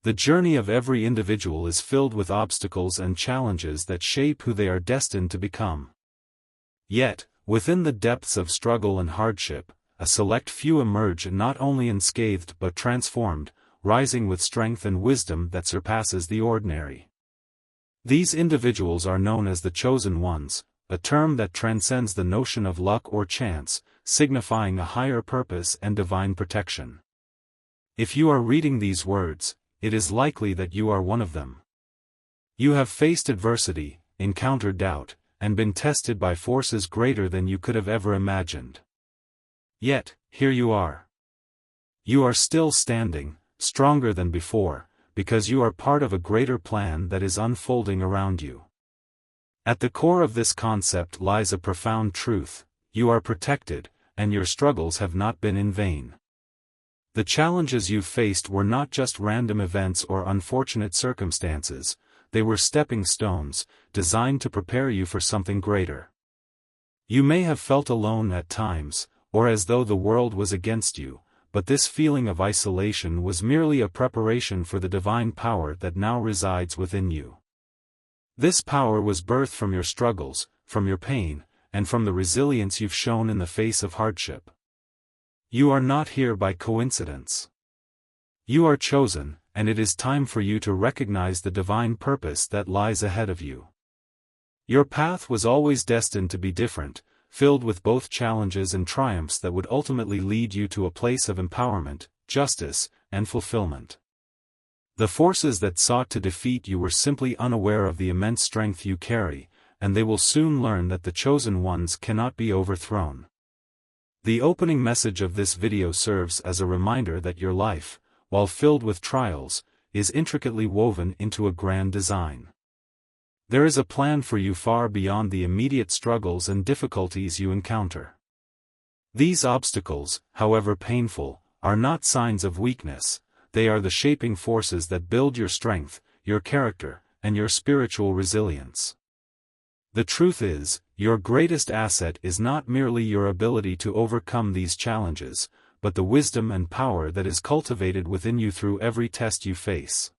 The journey of every individual is filled with obstacles and challenges that shape who they are destined to become. Yet, within the depths of struggle and hardship, a select few emerge not only unscathed but transformed, rising with strength and wisdom that surpasses the ordinary. These individuals are known as the chosen ones, a term that transcends the notion of luck or chance, signifying a higher purpose and divine protection. If you are reading these words, it is likely that you are one of them. You have faced adversity, encountered doubt, and been tested by forces greater than you could have ever imagined. Yet, here you are. You are still standing, stronger than before, because you are part of a greater plan that is unfolding around you. At the core of this concept lies a profound truth: you are protected, and your struggles have not been in vain. The challenges you faced were not just random events or unfortunate circumstances, they were stepping stones, designed to prepare you for something greater. You may have felt alone at times, or as though the world was against you, but this feeling of isolation was merely a preparation for the divine power that now resides within you. This power was birthed from your struggles, from your pain, and from the resilience you've shown in the face of hardship. You are not here by coincidence. You are chosen, and it is time for you to recognize the divine purpose that lies ahead of you. Your path was always destined to be different, filled with both challenges and triumphs that would ultimately lead you to a place of empowerment, justice, and fulfillment. The forces that sought to defeat you were simply unaware of the immense strength you carry, and they will soon learn that the chosen ones cannot be overthrown. The opening message of this video serves as a reminder that your life, while filled with trials, is intricately woven into a grand design. There is a plan for you far beyond the immediate struggles and difficulties you encounter. These obstacles, however painful, are not signs of weakness, they are the shaping forces that build your strength, your character, and your spiritual resilience. The truth is, your greatest asset is not merely your ability to overcome these challenges, but the wisdom and power that is cultivated within you through every test you face.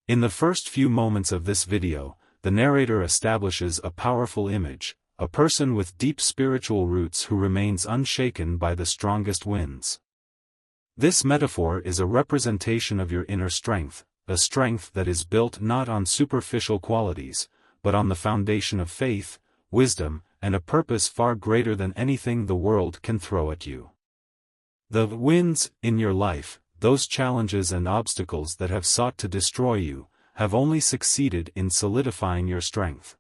In the first few moments of this video, the narrator establishes a powerful image, a person with deep spiritual roots who remains unshaken by the strongest winds. This metaphor is a representation of your inner strength, a strength that is built not on superficial qualities, but on the foundation of faith, wisdom, and a purpose far greater than anything the world can throw at you. The winds in your life, those challenges and obstacles that have sought to destroy you, have only succeeded in solidifying your strength.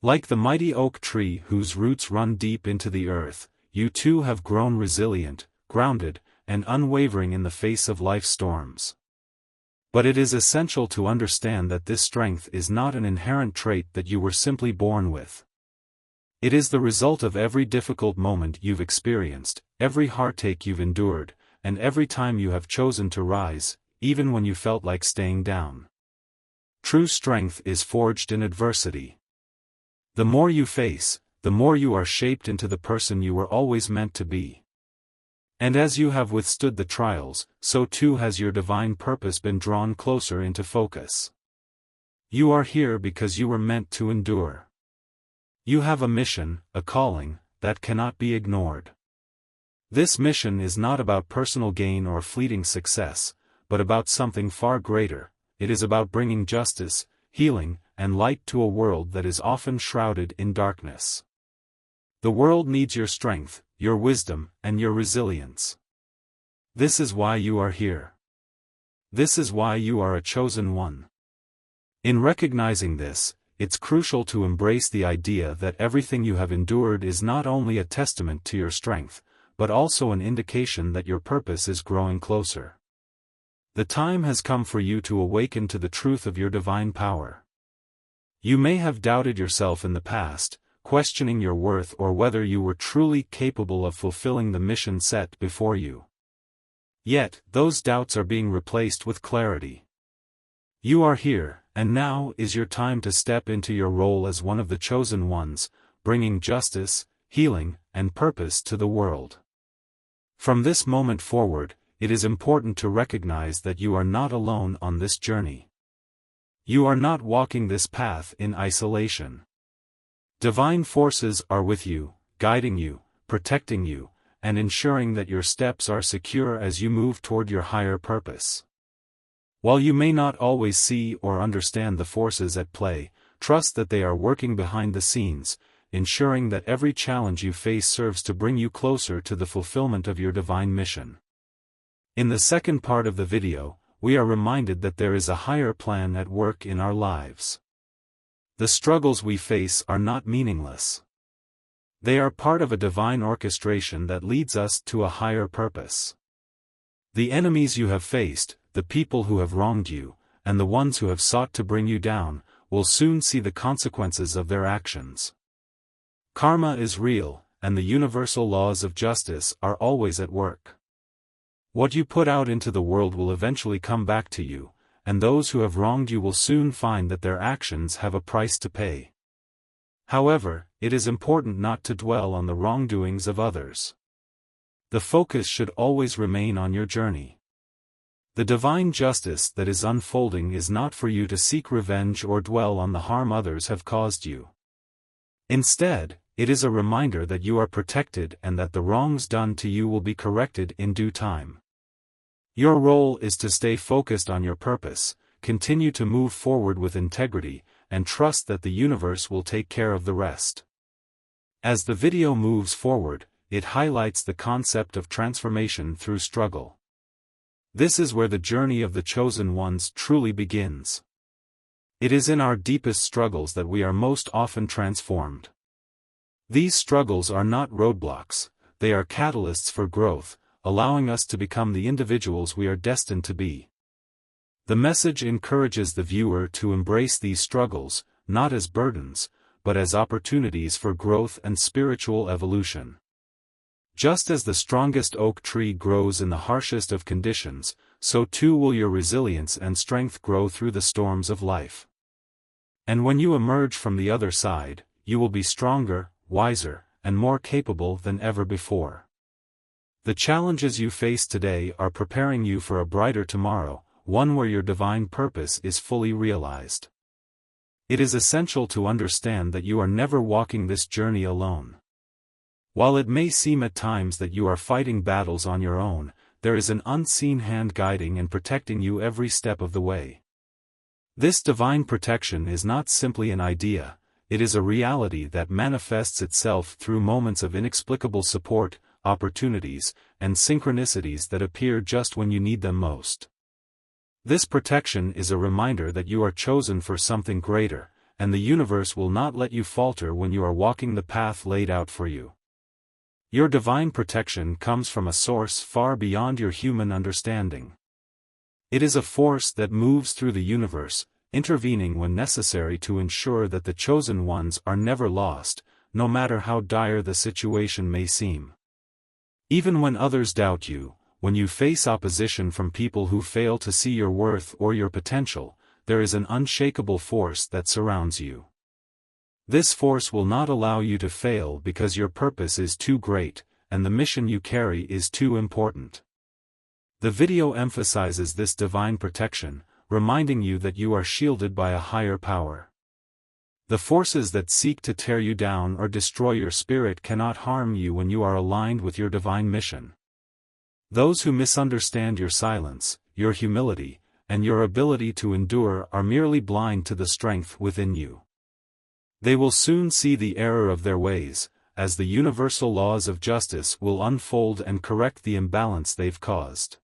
Like the mighty oak tree whose roots run deep into the earth, you too have grown resilient, grounded, and unwavering in the face of life's storms. But it is essential to understand that this strength is not an inherent trait that you were simply born with. It is the result of every difficult moment you've experienced, every heartache you've endured, and every time you have chosen to rise, even when you felt like staying down. True strength is forged in adversity. The more you face, the more you are shaped into the person you were always meant to be. And as you have withstood the trials, so too has your divine purpose been drawn closer into focus. You are here because you were meant to endure. You have a mission, a calling, that cannot be ignored. This mission is not about personal gain or fleeting success, but about something far greater. It is about bringing justice, healing, and light to a world that is often shrouded in darkness. The world needs your strength, your wisdom, and your resilience. This is why you are here. This is why you are a chosen one. In recognizing this, it's crucial to embrace the idea that everything you have endured is not only a testament to your strength, but also an indication that your purpose is growing closer. The time has come for you to awaken to the truth of your divine power. You may have doubted yourself in the past, questioning your worth or whether you were truly capable of fulfilling the mission set before you. Yet, those doubts are being replaced with clarity. You are here, and now is your time to step into your role as one of the chosen ones, bringing justice, healing, and purpose to the world. From this moment forward, it is important to recognize that you are not alone on this journey. You are not walking this path in isolation. Divine forces are with you, guiding you, protecting you, and ensuring that your steps are secure as you move toward your higher purpose. While you may not always see or understand the forces at play, trust that they are working behind the scenes, ensuring that every challenge you face serves to bring you closer to the fulfillment of your divine mission. In the second part of the video, we are reminded that there is a higher plan at work in our lives. The struggles we face are not meaningless. They are part of a divine orchestration that leads us to a higher purpose. The enemies you have faced, the people who have wronged you, and the ones who have sought to bring you down, will soon see the consequences of their actions. Karma is real, and the universal laws of justice are always at work. What you put out into the world will eventually come back to you, and those who have wronged you will soon find that their actions have a price to pay. However, it is important not to dwell on the wrongdoings of others. The focus should always remain on your journey. The divine justice that is unfolding is not for you to seek revenge or dwell on the harm others have caused you. Instead, it is a reminder that you are protected and that the wrongs done to you will be corrected in due time. Your role is to stay focused on your purpose, continue to move forward with integrity, and trust that the universe will take care of the rest. As the video moves forward, it highlights the concept of transformation through struggle. This is where the journey of the chosen ones truly begins. It is in our deepest struggles that we are most often transformed. These struggles are not roadblocks, they are catalysts for growth, allowing us to become the individuals we are destined to be. The message encourages the viewer to embrace these struggles, not as burdens, but as opportunities for growth and spiritual evolution. Just as the strongest oak tree grows in the harshest of conditions, so too will your resilience and strength grow through the storms of life. And when you emerge from the other side, you will be stronger, wiser, and more capable than ever before. The challenges you face today are preparing you for a brighter tomorrow, one where your divine purpose is fully realized. It is essential to understand that you are never walking this journey alone. While it may seem at times that you are fighting battles on your own, there is an unseen hand guiding and protecting you every step of the way. This divine protection is not simply an idea, it is a reality that manifests itself through moments of inexplicable support, opportunities, and synchronicities that appear just when you need them most. This protection is a reminder that you are chosen for something greater, and the universe will not let you falter when you are walking the path laid out for you. Your divine protection comes from a source far beyond your human understanding. It is a force that moves through the universe, intervening when necessary to ensure that the chosen ones are never lost, no matter how dire the situation may seem. Even when others doubt you, when you face opposition from people who fail to see your worth or your potential, there is an unshakable force that surrounds you. This force will not allow you to fail because your purpose is too great, and the mission you carry is too important. The video emphasizes this divine protection, reminding you that you are shielded by a higher power. The forces that seek to tear you down or destroy your spirit cannot harm you when you are aligned with your divine mission. Those who misunderstand your silence, your humility, and your ability to endure are merely blind to the strength within you. They will soon see the error of their ways, as the universal laws of justice will unfold and correct the imbalance they've caused.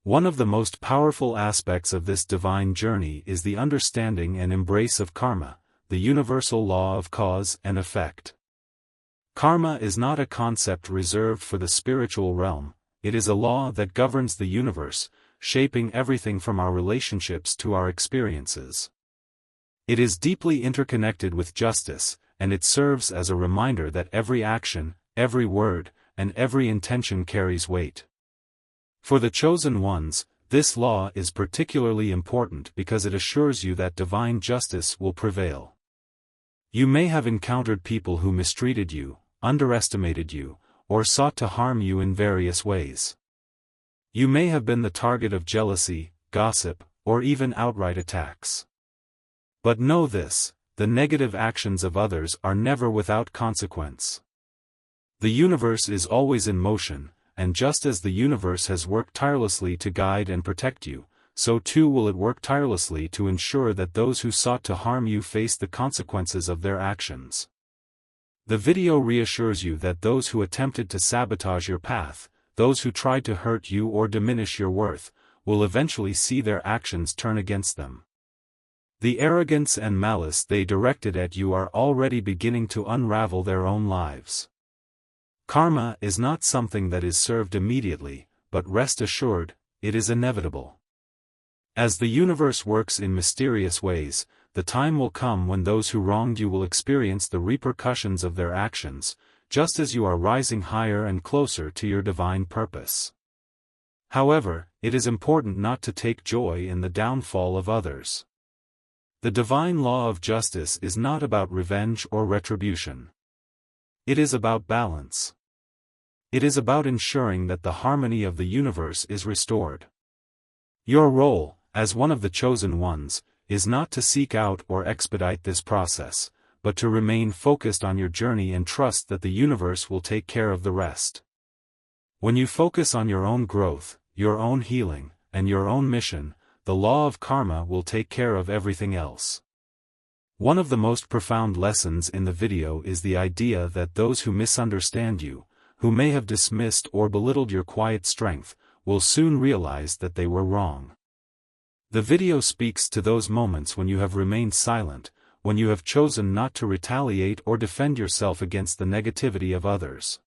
One of the most powerful aspects of this divine journey is the understanding and embrace of karma, the universal law of cause and effect. Karma is not a concept reserved for the spiritual realm, it is a law that governs the universe, shaping everything from our relationships to our experiences. It is deeply interconnected with justice, and it serves as a reminder that every action, every word, and every intention carries weight. For the chosen ones, this law is particularly important because it assures you that divine justice will prevail. You may have encountered people who mistreated you, underestimated you, or sought to harm you in various ways. You may have been the target of jealousy, gossip, or even outright attacks. But know this, the negative actions of others are never without consequence. The universe is always in motion, and just as the universe has worked tirelessly to guide and protect you, so too will it work tirelessly to ensure that those who sought to harm you face the consequences of their actions. The video reassures you that those who attempted to sabotage your path, those who tried to hurt you or diminish your worth, will eventually see their actions turn against them. The arrogance and malice they directed at you are already beginning to unravel their own lives. Karma is not something that is served immediately, but rest assured, it is inevitable. As the universe works in mysterious ways, the time will come when those who wronged you will experience the repercussions of their actions, just as you are rising higher and closer to your divine purpose. However, it is important not to take joy in the downfall of others. The divine law of justice is not about revenge or retribution. It is about balance. It is about ensuring that the harmony of the universe is restored. Your role, as one of the chosen ones, is not to seek out or expedite this process, but to remain focused on your journey and trust that the universe will take care of the rest. When you focus on your own growth, your own healing, and your own mission, the law of karma will take care of everything else. One of the most profound lessons in the video is the idea that those who misunderstand you, who may have dismissed or belittled your quiet strength, will soon realize that they were wrong. The video speaks to those moments when you have remained silent, when you have chosen not to retaliate or defend yourself against the negativity of others.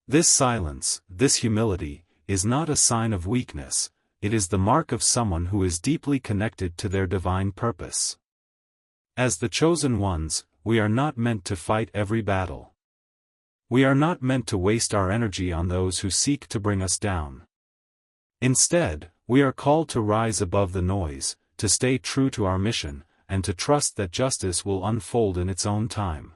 This silence, this humility, is not a sign of weakness, it is the mark of someone who is deeply connected to their divine purpose. As the chosen ones, we are not meant to fight every battle. We are not meant to waste our energy on those who seek to bring us down. Instead, we are called to rise above the noise, to stay true to our mission, and to trust that justice will unfold in its own time.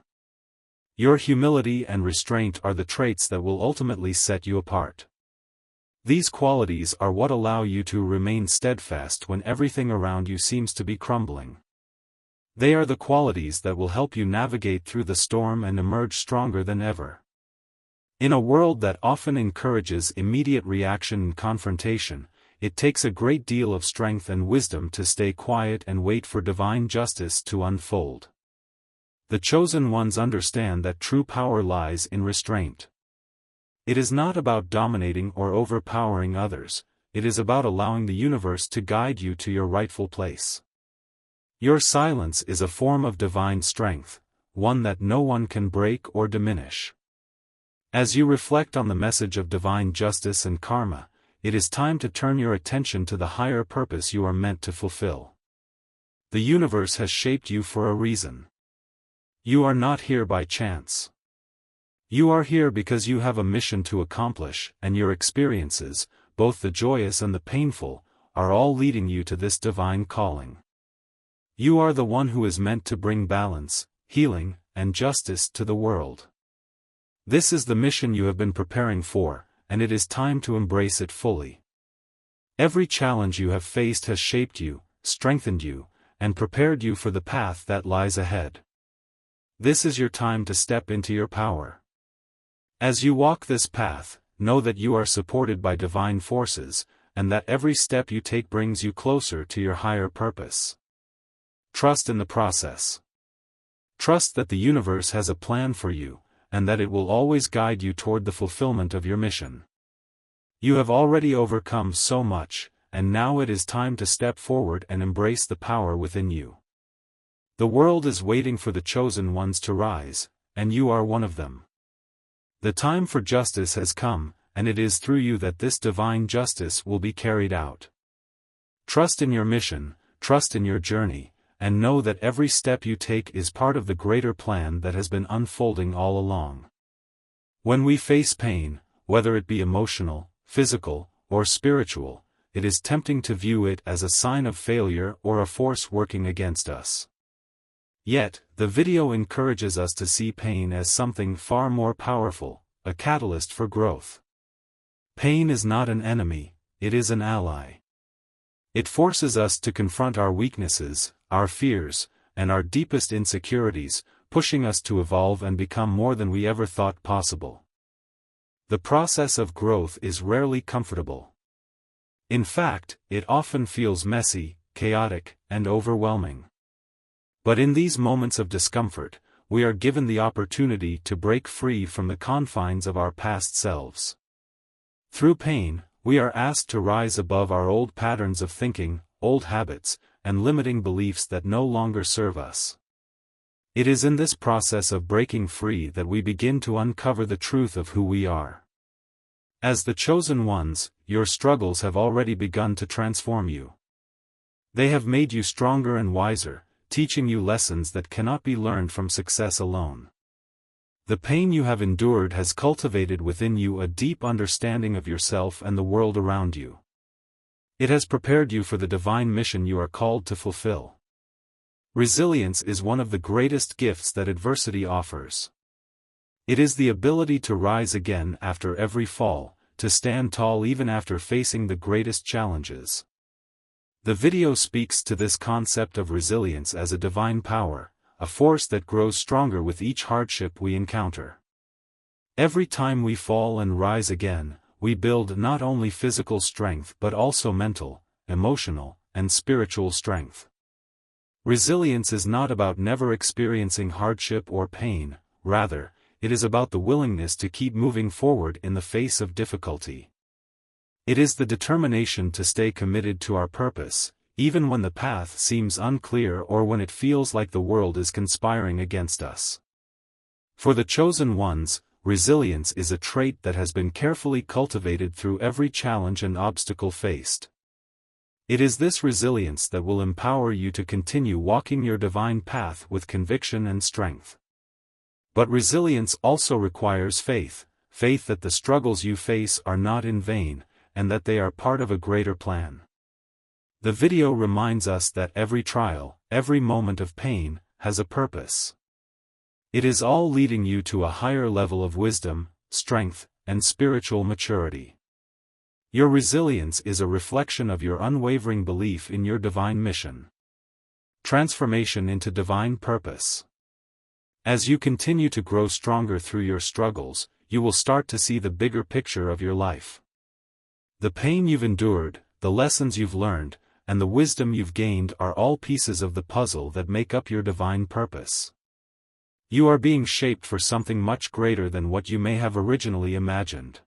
Your humility and restraint are the traits that will ultimately set you apart. These qualities are what allow you to remain steadfast when everything around you seems to be crumbling. They are the qualities that will help you navigate through the storm and emerge stronger than ever. In a world that often encourages immediate reaction and confrontation, it takes a great deal of strength and wisdom to stay quiet and wait for divine justice to unfold. The chosen ones understand that true power lies in restraint. It is not about dominating or overpowering others, it is about allowing the universe to guide you to your rightful place. Your silence is a form of divine strength, one that no one can break or diminish. As you reflect on the message of divine justice and karma, it is time to turn your attention to the higher purpose you are meant to fulfill. The universe has shaped you for a reason. You are not here by chance. You are here because you have a mission to accomplish, and your experiences, both the joyous and the painful, are all leading you to this divine calling. You are the one who is meant to bring balance, healing, and justice to the world. This is the mission you have been preparing for, and it is time to embrace it fully. Every challenge you have faced has shaped you, strengthened you, and prepared you for the path that lies ahead. This is your time to step into your power. As you walk this path, know that you are supported by divine forces, and that every step you take brings you closer to your higher purpose. Trust in the process. Trust that the universe has a plan for you, and that it will always guide you toward the fulfillment of your mission. You have already overcome so much, and now it is time to step forward and embrace the power within you. The world is waiting for the chosen ones to rise, and you are one of them. The time for justice has come, and it is through you that this divine justice will be carried out. Trust in your mission, trust in your journey, and know that every step you take is part of the greater plan that has been unfolding all along. When we face pain, whether it be emotional, physical, or spiritual, it is tempting to view it as a sign of failure or a force working against us. Yet, the video encourages us to see pain as something far more powerful, a catalyst for growth. Pain is not an enemy, it is an ally. It forces us to confront our weaknesses, our fears, and our deepest insecurities, pushing us to evolve and become more than we ever thought possible. The process of growth is rarely comfortable. In fact, it often feels messy, chaotic, and overwhelming. But in these moments of discomfort, we are given the opportunity to break free from the confines of our past selves. Through pain, we are asked to rise above our old patterns of thinking, old habits, and limiting beliefs that no longer serve us. It is in this process of breaking free that we begin to uncover the truth of who we are. As the chosen ones, your struggles have already begun to transform you. They have made you stronger and wiser, teaching you lessons that cannot be learned from success alone. The pain you have endured has cultivated within you a deep understanding of yourself and the world around you. It has prepared you for the divine mission you are called to fulfill. Resilience is one of the greatest gifts that adversity offers. It is the ability to rise again after every fall, to stand tall even after facing the greatest challenges. The video speaks to this concept of resilience as a divine power, a force that grows stronger with each hardship we encounter. Every time we fall and rise again, we build not only physical strength but also mental, emotional, and spiritual strength. Resilience is not about never experiencing hardship or pain, rather, it is about the willingness to keep moving forward in the face of difficulty. It is the determination to stay committed to our purpose, even when the path seems unclear or when it feels like the world is conspiring against us. For the chosen ones, resilience is a trait that has been carefully cultivated through every challenge and obstacle faced. It is this resilience that will empower you to continue walking your divine path with conviction and strength. But resilience also requires faith, faith that the struggles you face are not in vain, and that they are part of a greater plan. The video reminds us that every trial, every moment of pain, has a purpose. It is all leading you to a higher level of wisdom, strength, and spiritual maturity. Your resilience is a reflection of your unwavering belief in your divine mission. Transformation into divine purpose. As you continue to grow stronger through your struggles, you will start to see the bigger picture of your life. The pain you've endured, the lessons you've learned, and the wisdom you've gained are all pieces of the puzzle that make up your divine purpose. You are being shaped for something much greater than what you may have originally imagined.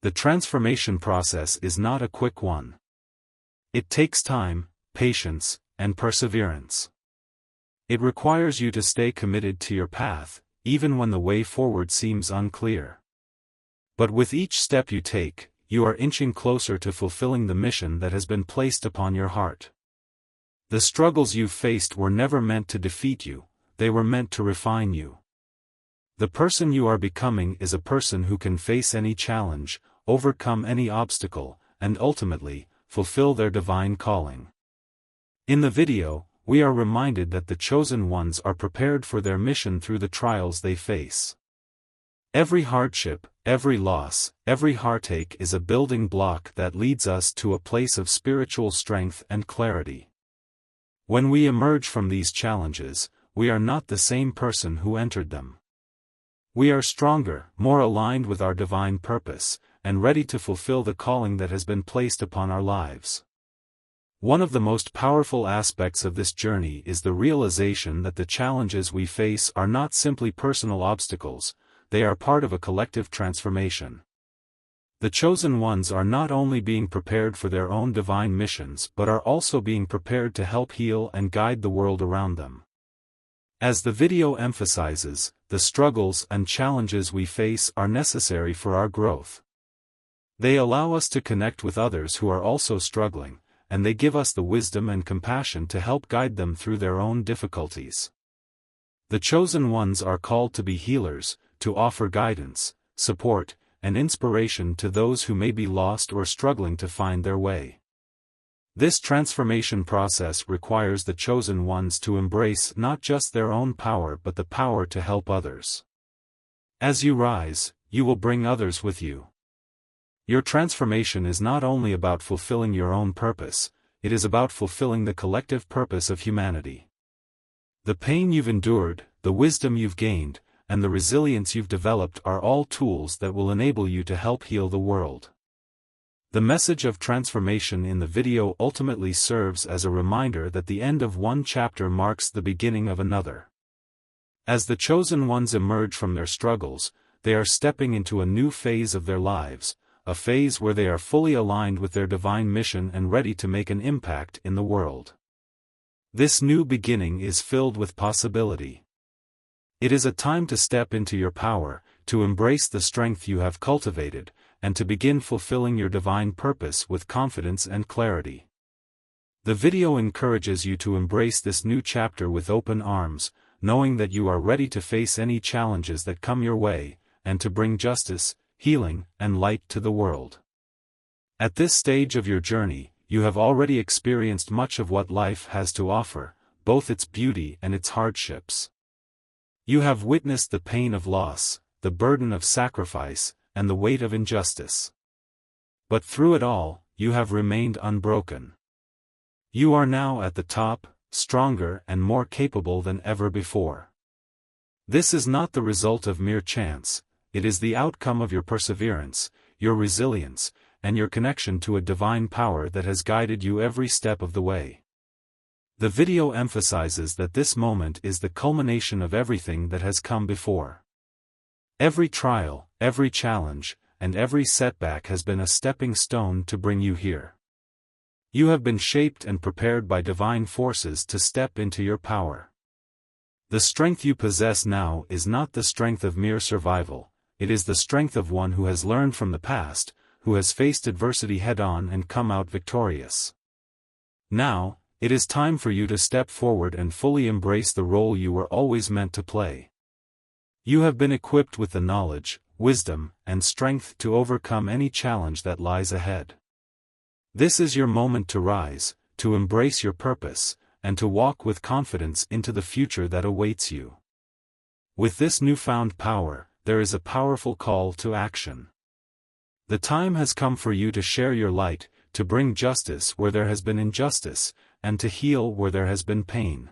The transformation process is not a quick one. It takes time, patience, and perseverance. It requires you to stay committed to your path, even when the way forward seems unclear. But with each step you take, you are inching closer to fulfilling the mission that has been placed upon your heart. The struggles you've faced were never meant to defeat you, they were meant to refine you. The person you are becoming is a person who can face any challenge, overcome any obstacle, and ultimately, fulfill their divine calling. In the video, we are reminded that the chosen ones are prepared for their mission through the trials they face. Every hardship, every loss, every heartache is a building block that leads us to a place of spiritual strength and clarity. When we emerge from these challenges, we are not the same person who entered them. We are stronger, more aligned with our divine purpose, and ready to fulfill the calling that has been placed upon our lives. One of the most powerful aspects of this journey is the realization that the challenges we face are not simply personal obstacles, they are part of a collective transformation. The chosen ones are not only being prepared for their own divine missions but are also being prepared to help heal and guide the world around them. As the video emphasizes, the struggles and challenges we face are necessary for our growth. They allow us to connect with others who are also struggling, and they give us the wisdom and compassion to help guide them through their own difficulties. The chosen ones are called to be healers, to offer guidance, support, and inspiration to those who may be lost or struggling to find their way. This transformation process requires the chosen ones to embrace not just their own power but the power to help others. As you rise, you will bring others with you. Your transformation is not only about fulfilling your own purpose, it is about fulfilling the collective purpose of humanity. The pain you've endured, the wisdom you've gained, and the resilience you've developed are all tools that will enable you to help heal the world. The message of transformation in the video ultimately serves as a reminder that the end of one chapter marks the beginning of another. As the chosen ones emerge from their struggles, they are stepping into a new phase of their lives, a phase where they are fully aligned with their divine mission and ready to make an impact in the world. This new beginning is filled with possibility. It is a time to step into your power, to embrace the strength you have cultivated, and to begin fulfilling your divine purpose with confidence and clarity. The video encourages you to embrace this new chapter with open arms, knowing that you are ready to face any challenges that come your way, and to bring justice, healing, and light to the world. At this stage of your journey, you have already experienced much of what life has to offer, both its beauty and its hardships. You have witnessed the pain of loss, the burden of sacrifice, and the weight of injustice. But through it all, you have remained unbroken. You are now at the top, stronger and more capable than ever before. This is not the result of mere chance, it is the outcome of your perseverance, your resilience, and your connection to a divine power that has guided you every step of the way. The video emphasizes that this moment is the culmination of everything that has come before. Every trial, every challenge, and every setback has been a stepping stone to bring you here. You have been shaped and prepared by divine forces to step into your power. The strength you possess now is not the strength of mere survival, it is the strength of one who has learned from the past, who has faced adversity head-on and come out victorious. Now, it is time for you to step forward and fully embrace the role you were always meant to play. You have been equipped with the knowledge, wisdom, and strength to overcome any challenge that lies ahead. This is your moment to rise, to embrace your purpose, and to walk with confidence into the future that awaits you. With this newfound power, there is a powerful call to action. The time has come for you to share your light, to bring justice where there has been injustice, and to heal where there has been pain.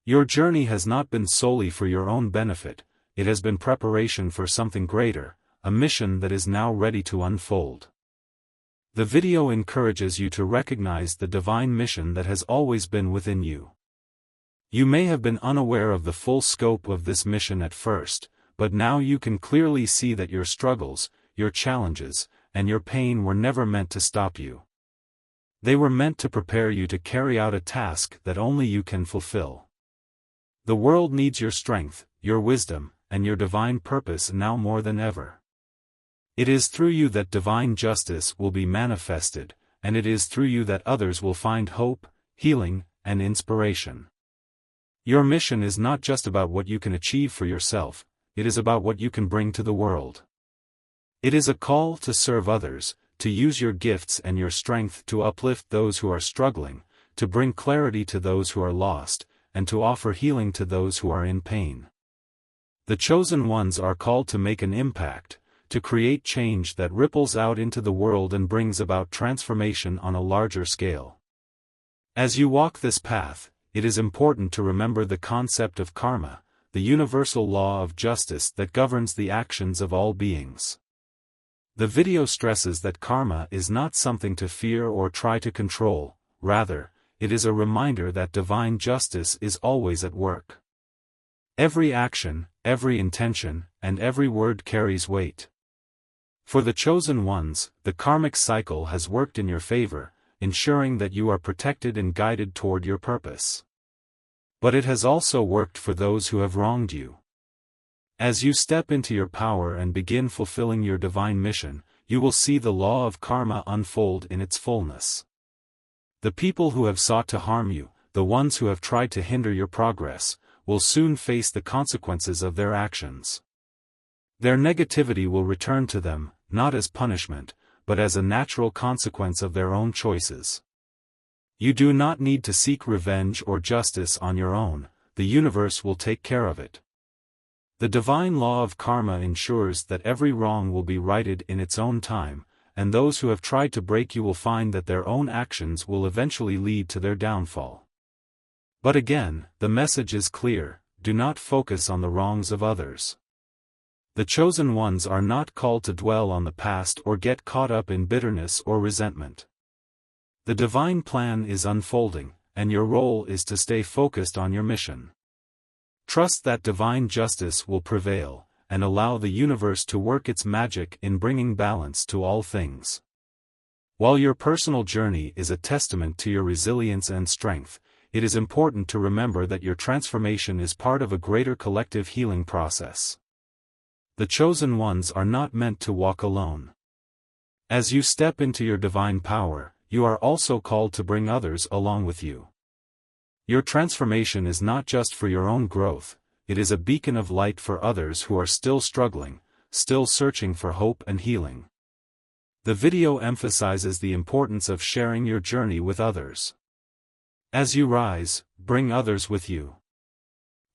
Your journey has not been solely for your own benefit, it has been preparation for something greater, a mission that is now ready to unfold. The video encourages you to recognize the divine mission that has always been within you. You may have been unaware of the full scope of this mission at first, but now you can clearly see that your struggles, your challenges, and your pain were never meant to stop you. They were meant to prepare you to carry out a task that only you can fulfill. The world needs your strength, your wisdom, and your divine purpose now more than ever. It is through you that divine justice will be manifested, and it is through you that others will find hope, healing, and inspiration. Your mission is not just about what you can achieve for yourself, it is about what you can bring to the world. It is a call to serve others, to use your gifts and your strength to uplift those who are struggling, to bring clarity to those who are lost, and to offer healing to those who are in pain. The chosen ones are called to make an impact, to create change that ripples out into the world and brings about transformation on a larger scale. As you walk this path, it is important to remember the concept of karma, the universal law of justice that governs the actions of all beings. The video stresses that karma is not something to fear or try to control, rather, it is a reminder that divine justice is always at work. Every action, every intention, and every word carries weight. For the chosen ones, the karmic cycle has worked in your favor, ensuring that you are protected and guided toward your purpose. But it has also worked for those who have wronged you. As you step into your power and begin fulfilling your divine mission, you will see the law of karma unfold in its fullness. The people who have sought to harm you, the ones who have tried to hinder your progress, will soon face the consequences of their actions. Their negativity will return to them, not as punishment, but as a natural consequence of their own choices. You do not need to seek revenge or justice on your own, the universe will take care of it. The divine law of karma ensures that every wrong will be righted in its own time, and those who have tried to break you will find that their own actions will eventually lead to their downfall. But again, the message is clear: do not focus on the wrongs of others. The chosen ones are not called to dwell on the past or get caught up in bitterness or resentment. The divine plan is unfolding, and your role is to stay focused on your mission. Trust that divine justice will prevail, and allow the universe to work its magic in bringing balance to all things. While your personal journey is a testament to your resilience and strength, it is important to remember that your transformation is part of a greater collective healing process. The chosen ones are not meant to walk alone. As you step into your divine power, you are also called to bring others along with you. Your transformation is not just for your own growth, it is a beacon of light for others who are still struggling, still searching for hope and healing. The video emphasizes the importance of sharing your journey with others. As you rise, bring others with you.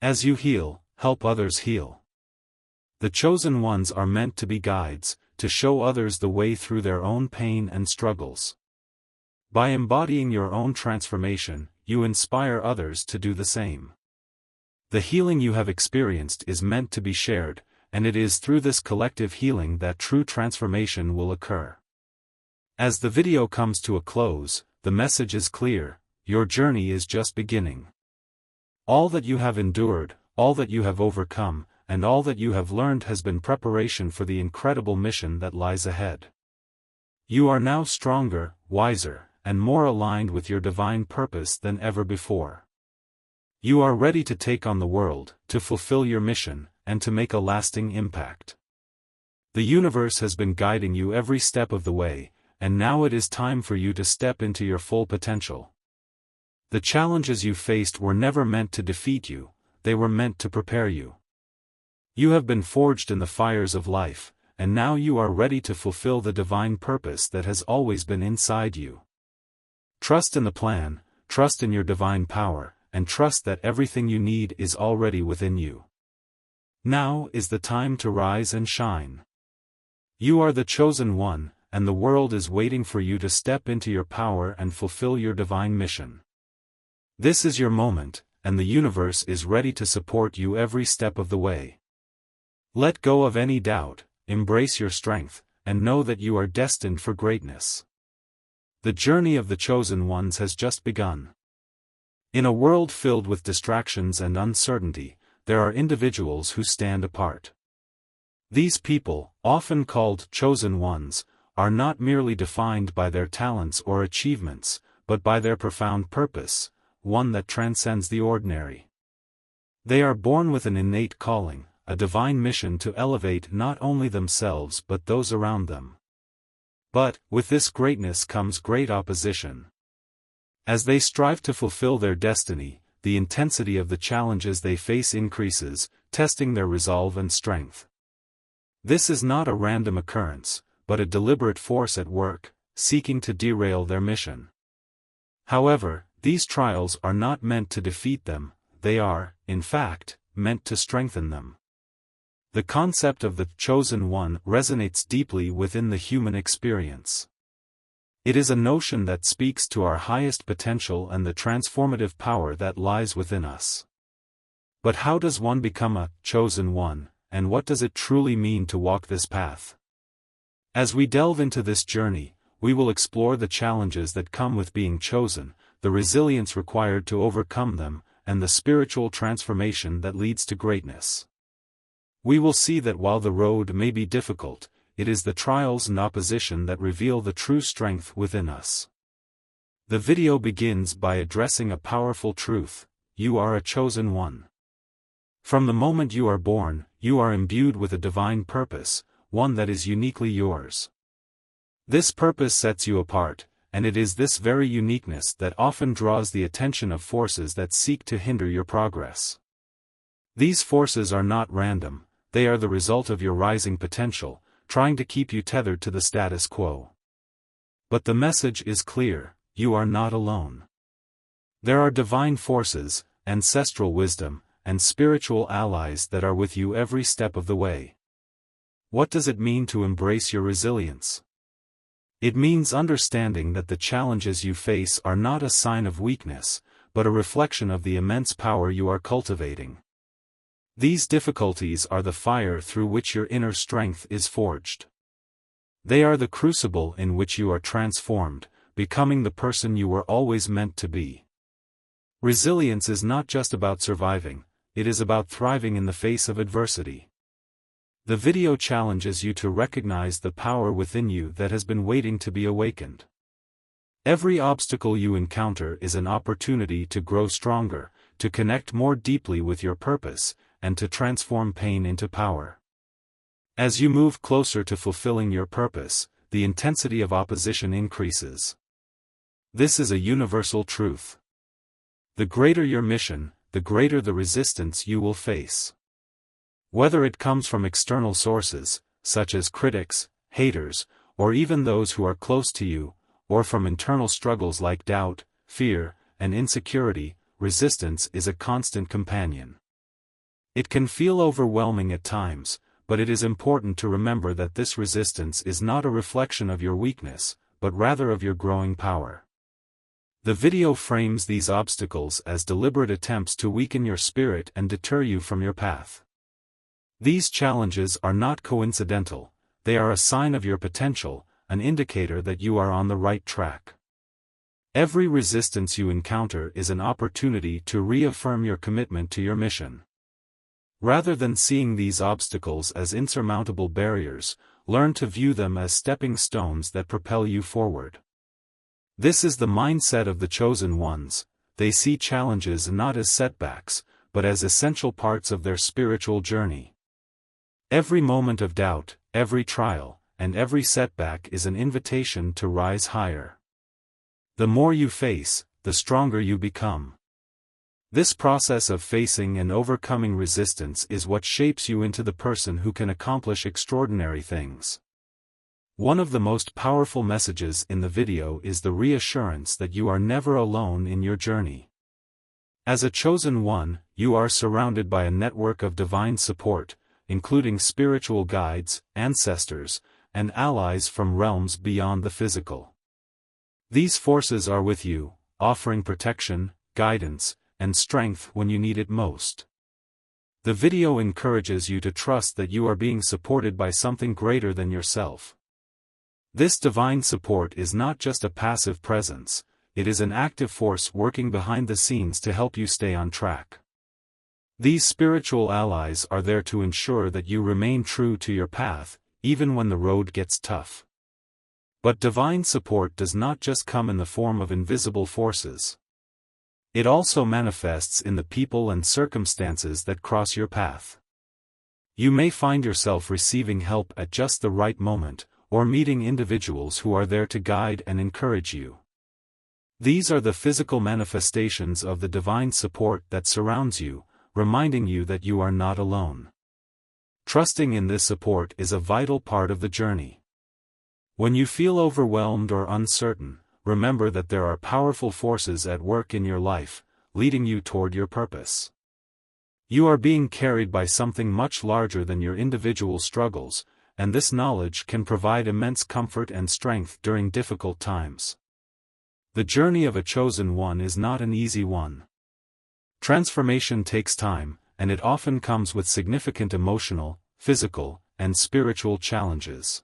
As you heal, help others heal. The chosen ones are meant to be guides, to show others the way through their own pain and struggles. By embodying your own transformation, you inspire others to do the same. The healing you have experienced is meant to be shared, and it is through this collective healing that true transformation will occur. As the video comes to a close, the message is clear: your journey is just beginning. All that you have endured, all that you have overcome, and all that you have learned has been preparation for the incredible mission that lies ahead. You are now stronger, wiser, and more aligned with your divine purpose than ever before. You are ready to take on the world, to fulfill your mission, and to make a lasting impact. The universe has been guiding you every step of the way, and now it is time for you to step into your full potential. The challenges you faced were never meant to defeat you, they were meant to prepare you. You have been forged in the fires of life, and now you are ready to fulfill the divine purpose that has always been inside you. Trust in the plan, trust in your divine power, and trust that everything you need is already within you. Now is the time to rise and shine. You are the chosen one, and the world is waiting for you to step into your power and fulfill your divine mission. This is your moment, and the universe is ready to support you every step of the way. Let go of any doubt, embrace your strength, and know that you are destined for greatness. The journey of the chosen ones has just begun. In a world filled with distractions and uncertainty, there are individuals who stand apart. These people, often called chosen ones, are not merely defined by their talents or achievements, but by their profound purpose, one that transcends the ordinary. They are born with an innate calling, a divine mission to elevate not only themselves but those around them. But, with this greatness comes great opposition. As they strive to fulfill their destiny, the intensity of the challenges they face increases, testing their resolve and strength. This is not a random occurrence, but a deliberate force at work, seeking to derail their mission. However, these trials are not meant to defeat them, they are, in fact, meant to strengthen them. The concept of the chosen one resonates deeply within the human experience. It is a notion that speaks to our highest potential and the transformative power that lies within us. But how does one become a chosen one, and what does it truly mean to walk this path? As we delve into this journey, we will explore the challenges that come with being chosen, the resilience required to overcome them, and the spiritual transformation that leads to greatness. We will see that while the road may be difficult, it is the trials and opposition that reveal the true strength within us. The video begins by addressing a powerful truth: you are a chosen one. From the moment you are born, you are imbued with a divine purpose, one that is uniquely yours. This purpose sets you apart, and it is this very uniqueness that often draws the attention of forces that seek to hinder your progress. These forces are not random, they are the result of your rising potential, trying to keep you tethered to the status quo. But the message is clear: you are not alone. There are divine forces, ancestral wisdom, and spiritual allies that are with you every step of the way. What does it mean to embrace your resilience? It means understanding that the challenges you face are not a sign of weakness, but a reflection of the immense power you are cultivating. These difficulties are the fire through which your inner strength is forged. They are the crucible in which you are transformed, becoming the person you were always meant to be. Resilience is not just about surviving, it is about thriving in the face of adversity. The video challenges you to recognize the power within you that has been waiting to be awakened. Every obstacle you encounter is an opportunity to grow stronger, to connect more deeply with your purpose, and to transform pain into power. As you move closer to fulfilling your purpose, the intensity of opposition increases. This is a universal truth. The greater your mission, the greater the resistance you will face. Whether it comes from external sources, such as critics, haters, or even those who are close to you, or from internal struggles like doubt, fear, and insecurity, resistance is a constant companion. It can feel overwhelming at times, but it is important to remember that this resistance is not a reflection of your weakness, but rather of your growing power. The video frames these obstacles as deliberate attempts to weaken your spirit and deter you from your path. These challenges are not coincidental, they are a sign of your potential, an indicator that you are on the right track. Every resistance you encounter is an opportunity to reaffirm your commitment to your mission. Rather than seeing these obstacles as insurmountable barriers, learn to view them as stepping stones that propel you forward. This is the mindset of the chosen ones. They see challenges not as setbacks, but as essential parts of their spiritual journey. Every moment of doubt, every trial, and every setback is an invitation to rise higher. The more you face, the stronger you become. This process of facing and overcoming resistance is what shapes you into the person who can accomplish extraordinary things. One of the most powerful messages in the video is the reassurance that you are never alone in your journey. As a chosen one, you are surrounded by a network of divine support, including spiritual guides, ancestors, and allies from realms beyond the physical. These forces are with you, offering protection, guidance, and strength when you need it most. The video encourages you to trust that you are being supported by something greater than yourself. This divine support is not just a passive presence, it is an active force working behind the scenes to help you stay on track. These spiritual allies are there to ensure that you remain true to your path, even when the road gets tough. But divine support does not just come in the form of invisible forces. It also manifests in the people and circumstances that cross your path. You may find yourself receiving help at just the right moment, or meeting individuals who are there to guide and encourage you. These are the physical manifestations of the divine support that surrounds you, reminding you that you are not alone. Trusting in this support is a vital part of the journey. When you feel overwhelmed or uncertain, remember that there are powerful forces at work in your life, leading you toward your purpose. You are being carried by something much larger than your individual struggles, and this knowledge can provide immense comfort and strength during difficult times. The journey of a chosen one is not an easy one. Transformation takes time, and it often comes with significant emotional, physical, and spiritual challenges.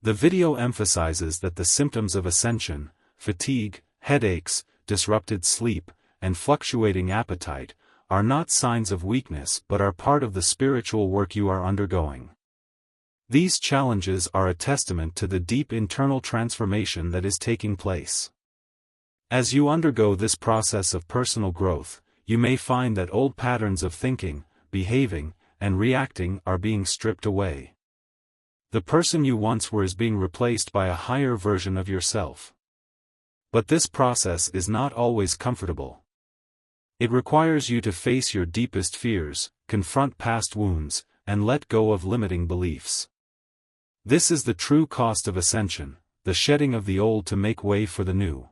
The video emphasizes that the symptoms of ascension, fatigue, headaches, disrupted sleep, and fluctuating appetite, are not signs of weakness but are part of the spiritual work you are undergoing. These challenges are a testament to the deep internal transformation that is taking place. As you undergo this process of personal growth, you may find that old patterns of thinking, behaving, and reacting are being stripped away. The person you once were is being replaced by a higher version of yourself. But this process is not always comfortable. It requires you to face your deepest fears, confront past wounds, and let go of limiting beliefs. This is the true cost of ascension, the shedding of the old to make way for the new.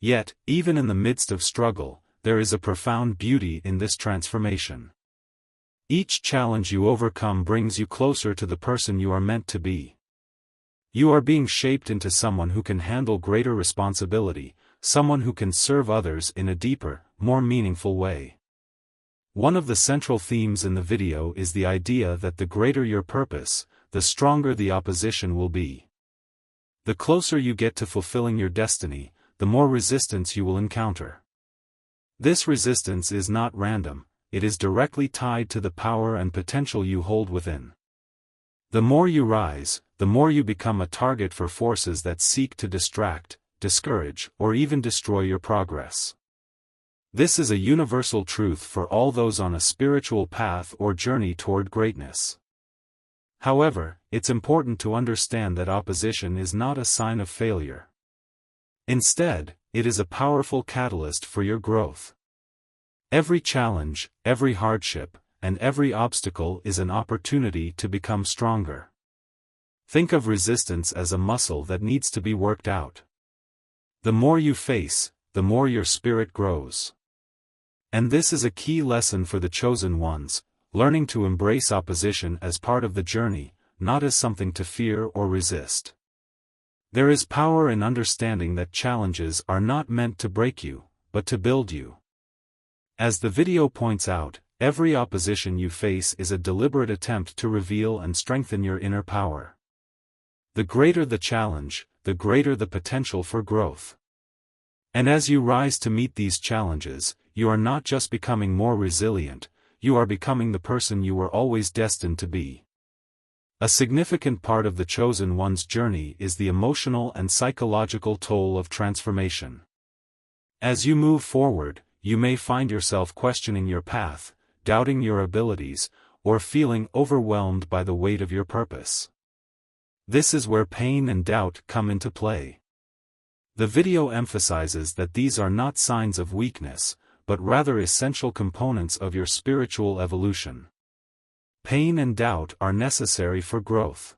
Yet, even in the midst of struggle, there is a profound beauty in this transformation. Each challenge you overcome brings you closer to the person you are meant to be. You are being shaped into someone who can handle greater responsibility, someone who can serve others in a deeper, more meaningful way. One of the central themes in the video is the idea that the greater your purpose, the stronger the opposition will be. The closer you get to fulfilling your destiny, the more resistance you will encounter. This resistance is not random, it is directly tied to the power and potential you hold within. The more you rise, the more you become a target for forces that seek to distract, discourage, or even destroy your progress. This is a universal truth for all those on a spiritual path or journey toward greatness. However, it's important to understand that opposition is not a sign of failure. Instead, it is a powerful catalyst for your growth. Every challenge, every hardship, and every obstacle is an opportunity to become stronger. Think of resistance as a muscle that needs to be worked out. The more you face, the more your spirit grows. And this is a key lesson for the chosen ones, learning to embrace opposition as part of the journey, not as something to fear or resist. There is power in understanding that challenges are not meant to break you, but to build you. As the video points out, every opposition you face is a deliberate attempt to reveal and strengthen your inner power. The greater the challenge, the greater the potential for growth. And as you rise to meet these challenges, you are not just becoming more resilient, you are becoming the person you were always destined to be. A significant part of the chosen one's journey is the emotional and psychological toll of transformation. As you move forward, you may find yourself questioning your path, doubting your abilities, or feeling overwhelmed by the weight of your purpose. This is where pain and doubt come into play. The video emphasizes that these are not signs of weakness, but rather essential components of your spiritual evolution. Pain and doubt are necessary for growth.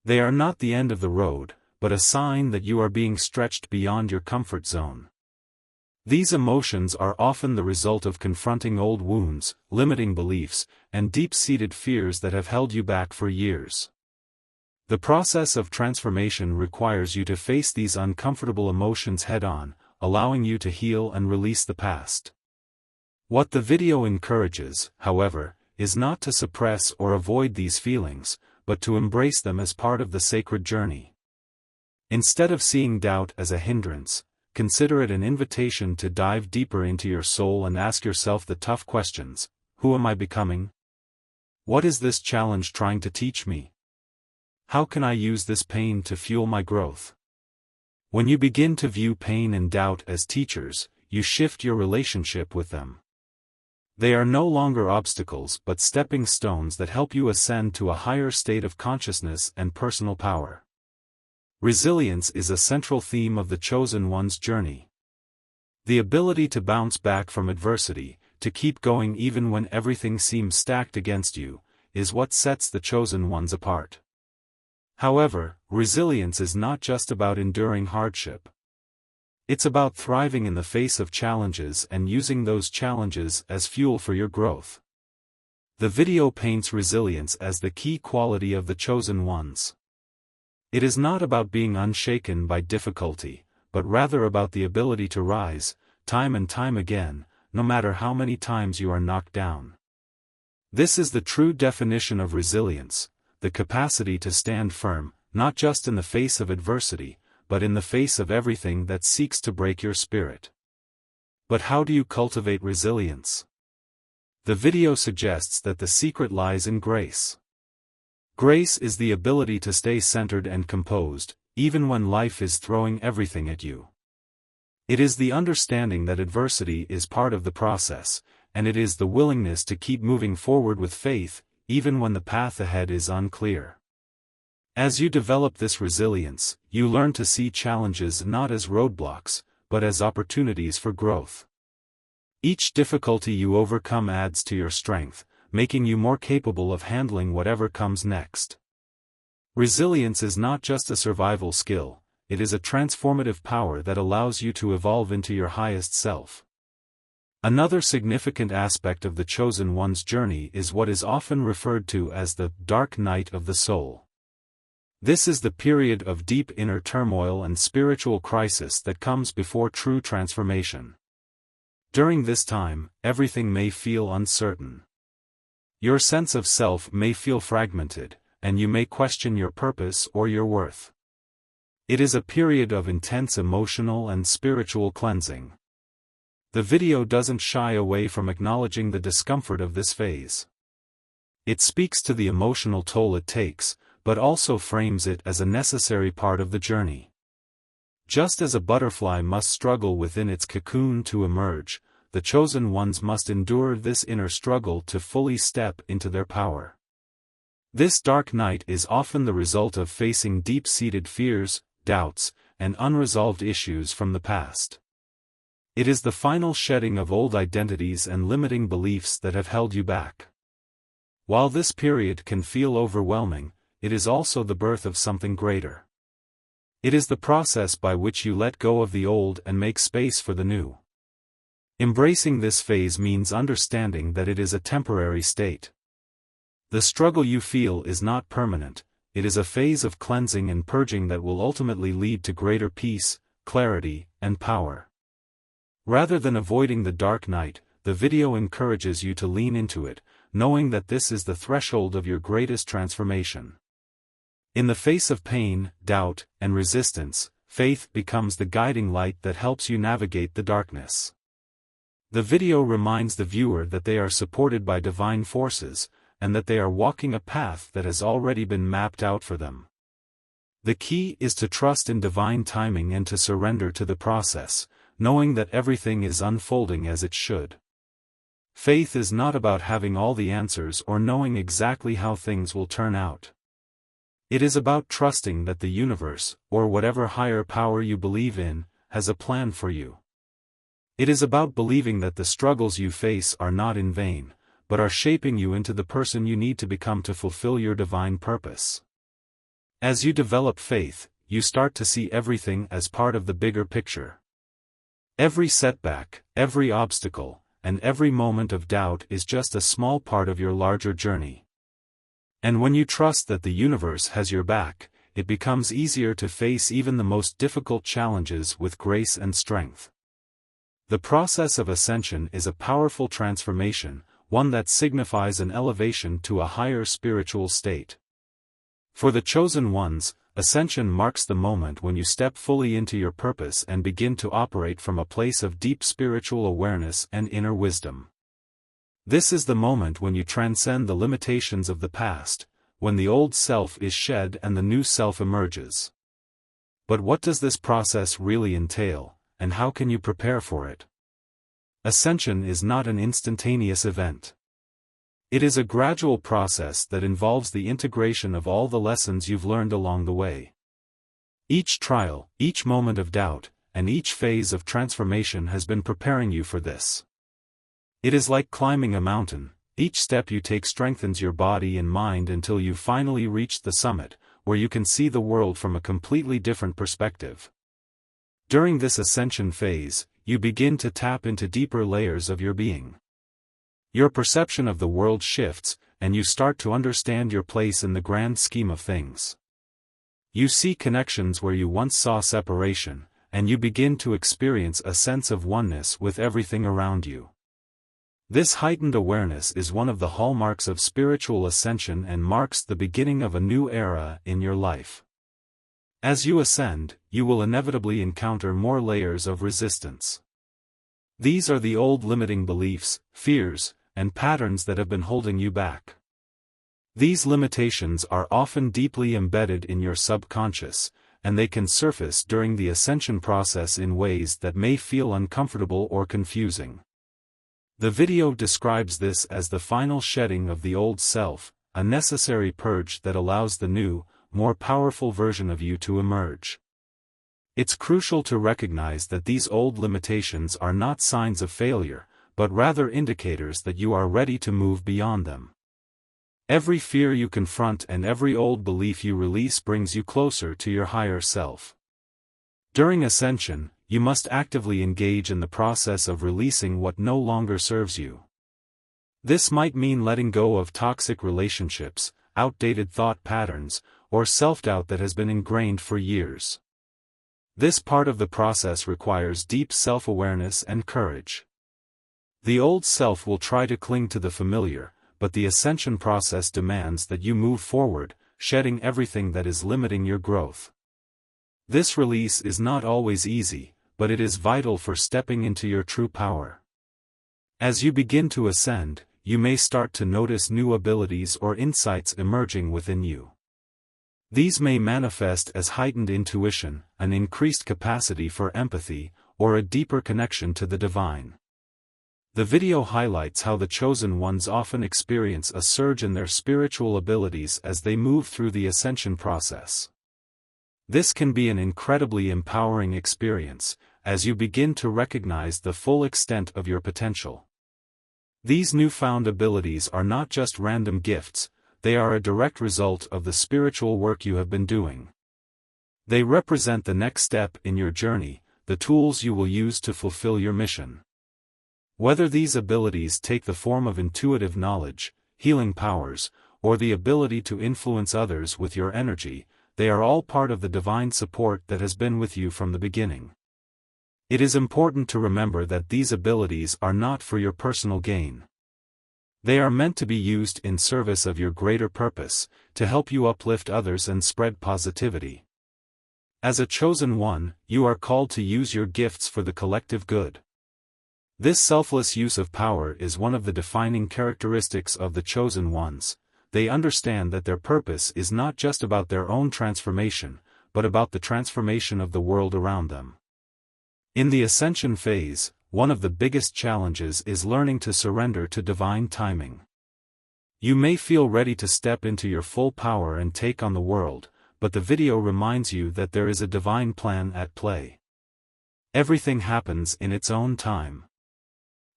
They are not the end of the road, but a sign that you are being stretched beyond your comfort zone. These emotions are often the result of confronting old wounds, limiting beliefs, and deep-seated fears that have held you back for years. The process of transformation requires you to face these uncomfortable emotions head-on, allowing you to heal and release the past. What the video encourages, however, is not to suppress or avoid these feelings, but to embrace them as part of the sacred journey. Instead of seeing doubt as a hindrance, consider it an invitation to dive deeper into your soul and ask yourself the tough questions: who am I becoming? What is this challenge trying to teach me? How can I use this pain to fuel my growth? When you begin to view pain and doubt as teachers, you shift your relationship with them. They are no longer obstacles but stepping stones that help you ascend to a higher state of consciousness and personal power. Resilience is a central theme of the chosen one's journey. The ability to bounce back from adversity, to keep going even when everything seems stacked against you, is what sets the chosen ones apart. However, resilience is not just about enduring hardship. It's about thriving in the face of challenges and using those challenges as fuel for your growth. The video paints resilience as the key quality of the chosen ones. It is not about being unshaken by difficulty, but rather about the ability to rise, time and time again, no matter how many times you are knocked down. This is the true definition of resilience, the capacity to stand firm, not just in the face of adversity, but in the face of everything that seeks to break your spirit. But how do you cultivate resilience? The video suggests that the secret lies in grace. Grace is the ability to stay centered and composed, even when life is throwing everything at you. It is the understanding that adversity is part of the process, and it is the willingness to keep moving forward with faith, even when the path ahead is unclear. As you develop this resilience, you learn to see challenges not as roadblocks, but as opportunities for growth. Each difficulty you overcome adds to your strength, making you more capable of handling whatever comes next. Resilience is not just a survival skill, it is a transformative power that allows you to evolve into your highest self. Another significant aspect of the chosen one's journey is what is often referred to as the dark night of the soul. This is the period of deep inner turmoil and spiritual crisis that comes before true transformation. During this time, everything may feel uncertain. Your sense of self may feel fragmented, and you may question your purpose or your worth. It is a period of intense emotional and spiritual cleansing. The video doesn't shy away from acknowledging the discomfort of this phase. It speaks to the emotional toll it takes, but also frames it as a necessary part of the journey. Just as a butterfly must struggle within its cocoon to emerge, the chosen ones must endure this inner struggle to fully step into their power. This dark night is often the result of facing deep-seated fears, doubts, and unresolved issues from the past. It is the final shedding of old identities and limiting beliefs that have held you back. While this period can feel overwhelming, it is also the birth of something greater. It is the process by which you let go of the old and make space for the new. Embracing this phase means understanding that it is a temporary state. The struggle you feel is not permanent, it is a phase of cleansing and purging that will ultimately lead to greater peace, clarity, and power. Rather than avoiding the dark night, the video encourages you to lean into it, knowing that this is the threshold of your greatest transformation. In the face of pain, doubt, and resistance, faith becomes the guiding light that helps you navigate the darkness. The video reminds the viewer that they are supported by divine forces, and that they are walking a path that has already been mapped out for them. The key is to trust in divine timing and to surrender to the process, knowing that everything is unfolding as it should. Faith is not about having all the answers or knowing exactly how things will turn out. It is about trusting that the universe, or whatever higher power you believe in, has a plan for you. It is about believing that the struggles you face are not in vain, but are shaping you into the person you need to become to fulfill your divine purpose. As you develop faith, you start to see everything as part of the bigger picture. Every setback, every obstacle, and every moment of doubt is just a small part of your larger journey. And when you trust that the universe has your back, it becomes easier to face even the most difficult challenges with grace and strength. The process of ascension is a powerful transformation, one that signifies an elevation to a higher spiritual state. For the chosen ones, ascension marks the moment when you step fully into your purpose and begin to operate from a place of deep spiritual awareness and inner wisdom. This is the moment when you transcend the limitations of the past, when the old self is shed and the new self emerges. But what does this process really entail, and how can you prepare for it? Ascension is not an instantaneous event. It is a gradual process that involves the integration of all the lessons you've learned along the way. Each trial, each moment of doubt, and each phase of transformation has been preparing you for this. It is like climbing a mountain. Each step you take strengthens your body and mind until you finally reach the summit, where you can see the world from a completely different perspective. During this ascension phase, you begin to tap into deeper layers of your being. Your perception of the world shifts, and you start to understand your place in the grand scheme of things. You see connections where you once saw separation, and you begin to experience a sense of oneness with everything around you. This heightened awareness is one of the hallmarks of spiritual ascension and marks the beginning of a new era in your life. As you ascend, you will inevitably encounter more layers of resistance. These are the old limiting beliefs, fears, and patterns that have been holding you back. These limitations are often deeply embedded in your subconscious, and they can surface during the ascension process in ways that may feel uncomfortable or confusing. The video describes this as the final shedding of the old self, a necessary purge that allows the new, more powerful version of you to emerge. It's crucial to recognize that these old limitations are not signs of failure, but rather indicators that you are ready to move beyond them. Every fear you confront and every old belief you release brings you closer to your higher self. During ascension, you must actively engage in the process of releasing what no longer serves you. This might mean letting go of toxic relationships, outdated thought patterns, or self-doubt that has been ingrained for years. This part of the process requires deep self-awareness and courage. The old self will try to cling to the familiar, but the ascension process demands that you move forward, shedding everything that is limiting your growth. This release is not always easy, but it is vital for stepping into your true power. As you begin to ascend, you may start to notice new abilities or insights emerging within you. These may manifest as heightened intuition, an increased capacity for empathy, or a deeper connection to the divine. The video highlights how the chosen ones often experience a surge in their spiritual abilities as they move through the ascension process. This can be an incredibly empowering experience, as you begin to recognize the full extent of your potential. These newfound abilities are not just random gifts, they are a direct result of the spiritual work you have been doing. They represent the next step in your journey, the tools you will use to fulfill your mission. Whether these abilities take the form of intuitive knowledge, healing powers, or the ability to influence others with your energy, they are all part of the divine support that has been with you from the beginning. It is important to remember that these abilities are not for your personal gain. They are meant to be used in service of your greater purpose, to help you uplift others and spread positivity. As a chosen one, you are called to use your gifts for the collective good. This selfless use of power is one of the defining characteristics of the chosen ones. They understand that their purpose is not just about their own transformation, but about the transformation of the world around them. In the ascension phase, one of the biggest challenges is learning to surrender to divine timing. You may feel ready to step into your full power and take on the world, but the video reminds you that there is a divine plan at play. Everything happens in its own time.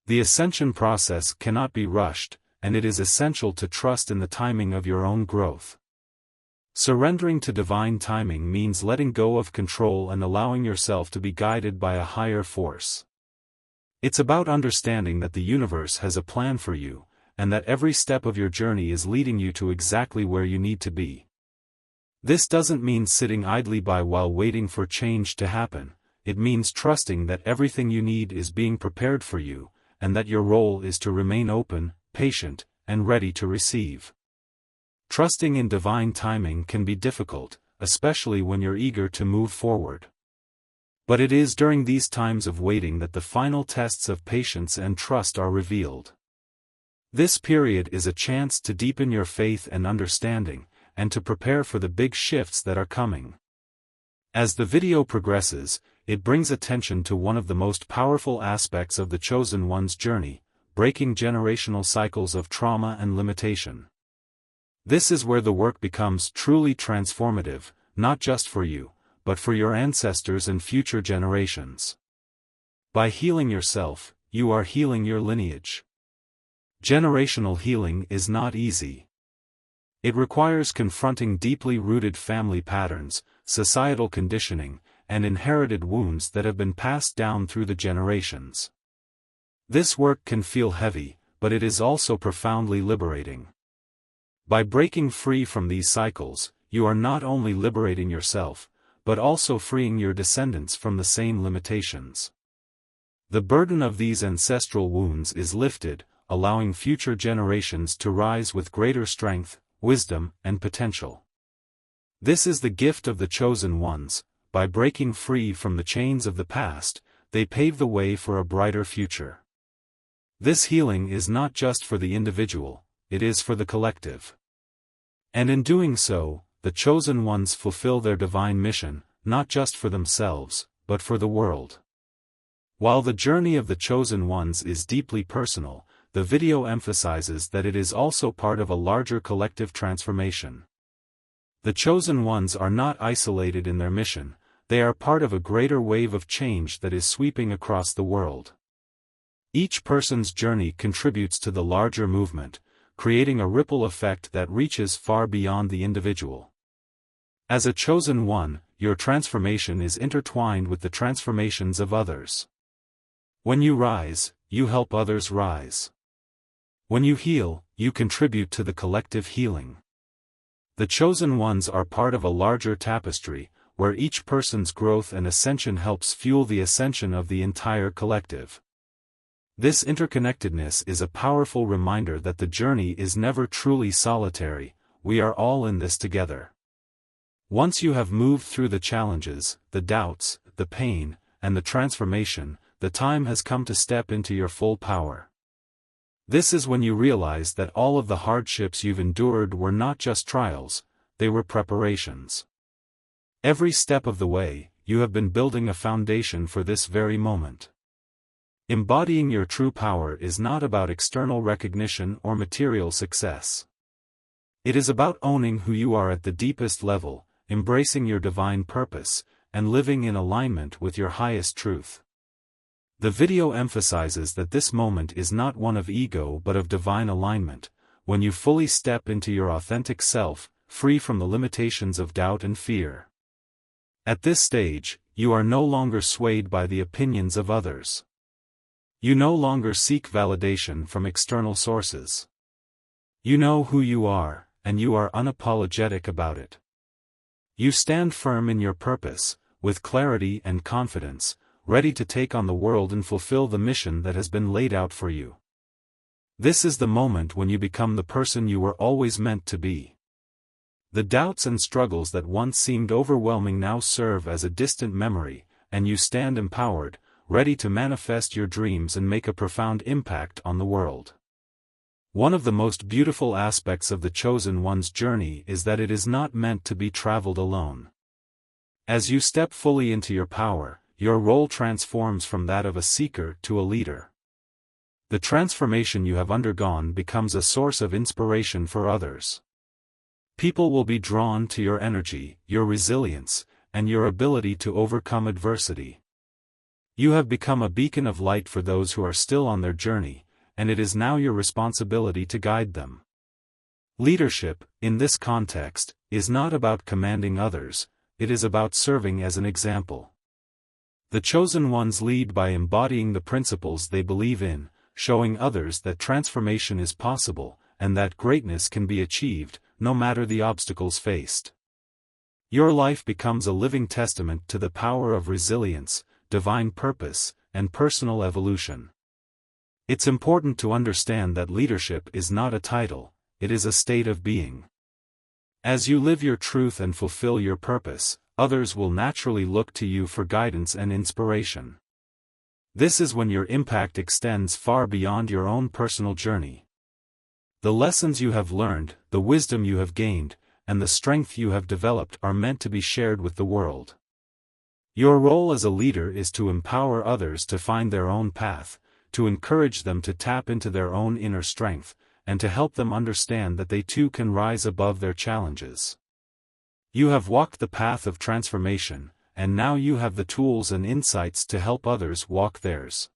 The ascension process cannot be rushed, and it is essential to trust in the timing of your own growth. Surrendering to divine timing means letting go of control and allowing yourself to be guided by a higher force. It's about understanding that the universe has a plan for you, and that every step of your journey is leading you to exactly where you need to be. This doesn't mean sitting idly by while waiting for change to happen. It means trusting that everything you need is being prepared for you, and that your role is to remain open, patient, and ready to receive. Trusting in divine timing can be difficult, especially when you're eager to move forward. But it is during these times of waiting that the final tests of patience and trust are revealed. This period is a chance to deepen your faith and understanding, and to prepare for the big shifts that are coming. As the video progresses, it brings attention to one of the most powerful aspects of the chosen one's journey, breaking generational cycles of trauma and limitation. This is where the work becomes truly transformative, not just for you, but for your ancestors and future generations. By healing yourself, you are healing your lineage. Generational healing is not easy. It requires confronting deeply rooted family patterns, societal conditioning, and inherited wounds that have been passed down through the generations. This work can feel heavy, but it is also profoundly liberating. By breaking free from these cycles, you are not only liberating yourself, but also freeing your descendants from the same limitations. The burden of these ancestral wounds is lifted, allowing future generations to rise with greater strength, wisdom, and potential. This is the gift of the chosen ones. By breaking free from the chains of the past, they pave the way for a brighter future. This healing is not just for the individual, it is for the collective. And in doing so, the chosen ones fulfill their divine mission, not just for themselves, but for the world. While the journey of the chosen ones is deeply personal, the video emphasizes that it is also part of a larger collective transformation. The chosen ones are not isolated in their mission, they are part of a greater wave of change that is sweeping across the world. Each person's journey contributes to the larger movement, creating a ripple effect that reaches far beyond the individual. As a chosen one, your transformation is intertwined with the transformations of others. When you rise, you help others rise. When you heal, you contribute to the collective healing. The chosen ones are part of a larger tapestry, where each person's growth and ascension helps fuel the ascension of the entire collective. This interconnectedness is a powerful reminder that the journey is never truly solitary. We are all in this together. Once you have moved through the challenges, the doubts, the pain, and the transformation, the time has come to step into your full power. This is when you realize that all of the hardships you've endured were not just trials, they were preparations. Every step of the way, you have been building a foundation for this very moment. Embodying your true power is not about external recognition or material success. It is about owning who you are at the deepest level, embracing your divine purpose, and living in alignment with your highest truth. The video emphasizes that this moment is not one of ego but of divine alignment, when you fully step into your authentic self, free from the limitations of doubt and fear. At this stage, you are no longer swayed by the opinions of others. You no longer seek validation from external sources. You know who you are, and you are unapologetic about it. You stand firm in your purpose, with clarity and confidence, ready to take on the world and fulfill the mission that has been laid out for you. This is the moment when you become the person you were always meant to be. The doubts and struggles that once seemed overwhelming now serve as a distant memory, and you stand empowered, ready to manifest your dreams and make a profound impact on the world. One of the most beautiful aspects of the chosen one's journey is that it is not meant to be traveled alone. As you step fully into your power, your role transforms from that of a seeker to a leader. The transformation you have undergone becomes a source of inspiration for others. People will be drawn to your energy, your resilience, and your ability to overcome adversity. You have become a beacon of light for those who are still on their journey, and it is now your responsibility to guide them. Leadership, in this context, is not about commanding others, it is about serving as an example. The chosen ones lead by embodying the principles they believe in, showing others that transformation is possible, and that greatness can be achieved, no matter the obstacles faced. Your life becomes a living testament to the power of resilience, divine purpose, and personal evolution. It's important to understand that leadership is not a title, it is a state of being. As you live your truth and fulfill your purpose, others will naturally look to you for guidance and inspiration. This is when your impact extends far beyond your own personal journey. The lessons you have learned, the wisdom you have gained, and the strength you have developed are meant to be shared with the world. Your role as a leader is to empower others to find their own path, to encourage them to tap into their own inner strength, and to help them understand that they too can rise above their challenges. You have walked the path of transformation, and now you have the tools and insights to help others walk theirs.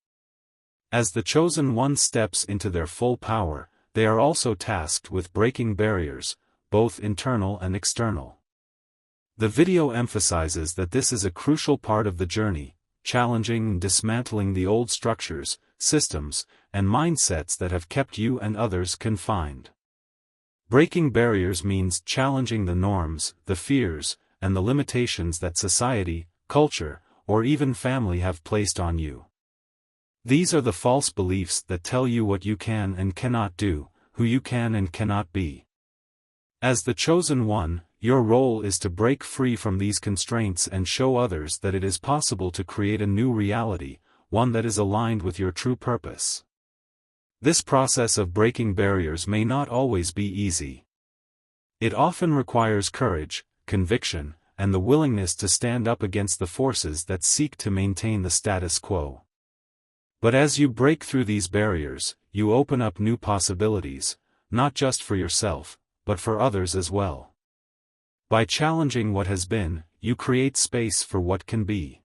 As the chosen one steps into their full power, they are also tasked with breaking barriers, both internal and external. The video emphasizes that this is a crucial part of the journey, challenging and dismantling the old structures, systems, and mindsets that have kept you and others confined. Breaking barriers means challenging the norms, the fears, and the limitations that society, culture, or even family have placed on you. These are the false beliefs that tell you what you can and cannot do, who you can and cannot be. As the chosen one, your role is to break free from these constraints and show others that it is possible to create a new reality, one that is aligned with your true purpose. This process of breaking barriers may not always be easy. It often requires courage, conviction, and the willingness to stand up against the forces that seek to maintain the status quo. But as you break through these barriers, you open up new possibilities, not just for yourself, but for others as well. By challenging what has been, you create space for what can be.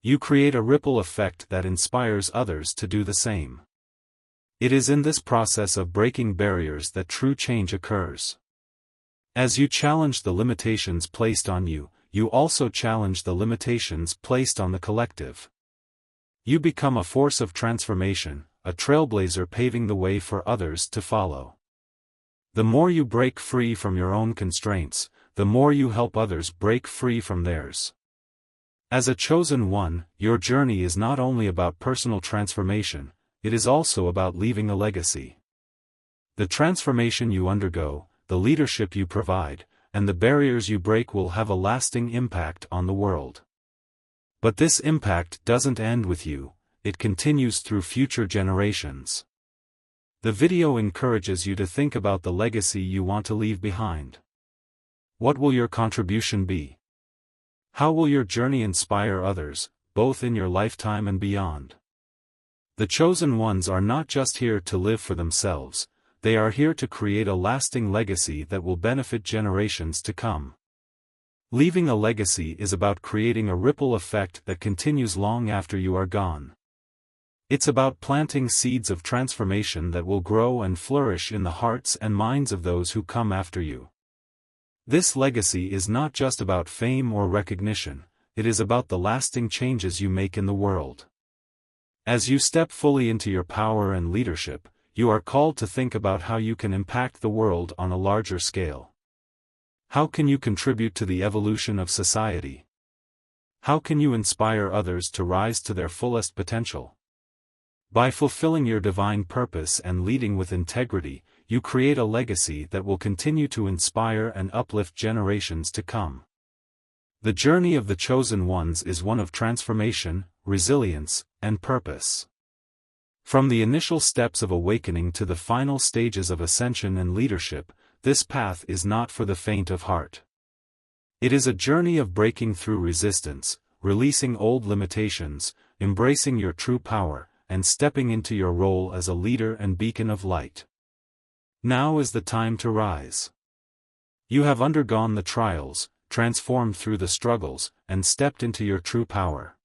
You create a ripple effect that inspires others to do the same. It is in this process of breaking barriers that true change occurs. As you challenge the limitations placed on you, you also challenge the limitations placed on the collective. You become a force of transformation, a trailblazer paving the way for others to follow. The more you break free from your own constraints, the more you help others break free from theirs. As a chosen one, your journey is not only about personal transformation, it is also about leaving a legacy. The transformation you undergo, the leadership you provide, and the barriers you break will have a lasting impact on the world. But this impact doesn't end with you, it continues through future generations. The video encourages you to think about the legacy you want to leave behind. What will your contribution be? How will your journey inspire others, both in your lifetime and beyond? The chosen ones are not just here to live for themselves, they are here to create a lasting legacy that will benefit generations to come. Leaving a legacy is about creating a ripple effect that continues long after you are gone. It's about planting seeds of transformation that will grow and flourish in the hearts and minds of those who come after you. This legacy is not just about fame or recognition, it is about the lasting changes you make in the world. As you step fully into your power and leadership, you are called to think about how you can impact the world on a larger scale. How can you contribute to the evolution of society? How can you inspire others to rise to their fullest potential? By fulfilling your divine purpose and leading with integrity, you create a legacy that will continue to inspire and uplift generations to come. The journey of the chosen ones is one of transformation, resilience, and purpose. From the initial steps of awakening to the final stages of ascension and leadership, this path is not for the faint of heart. It is a journey of breaking through resistance, releasing old limitations, embracing your true power, and stepping into your role as a leader and beacon of light. Now is the time to rise. You have undergone the trials, transformed through the struggles, and stepped into your true power.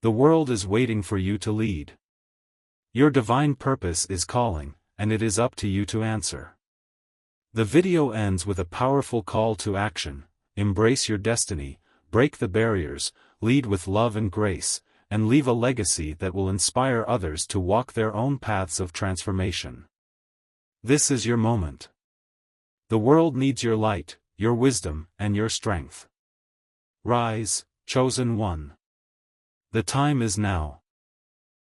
The world is waiting for you to lead. Your divine purpose is calling, and it is up to you to answer. The video ends with a powerful call to action: embrace your destiny, break the barriers, lead with love and grace, and leave a legacy that will inspire others to walk their own paths of transformation. This is your moment. The world needs your light, your wisdom, and your strength. Rise, chosen one. The time is now.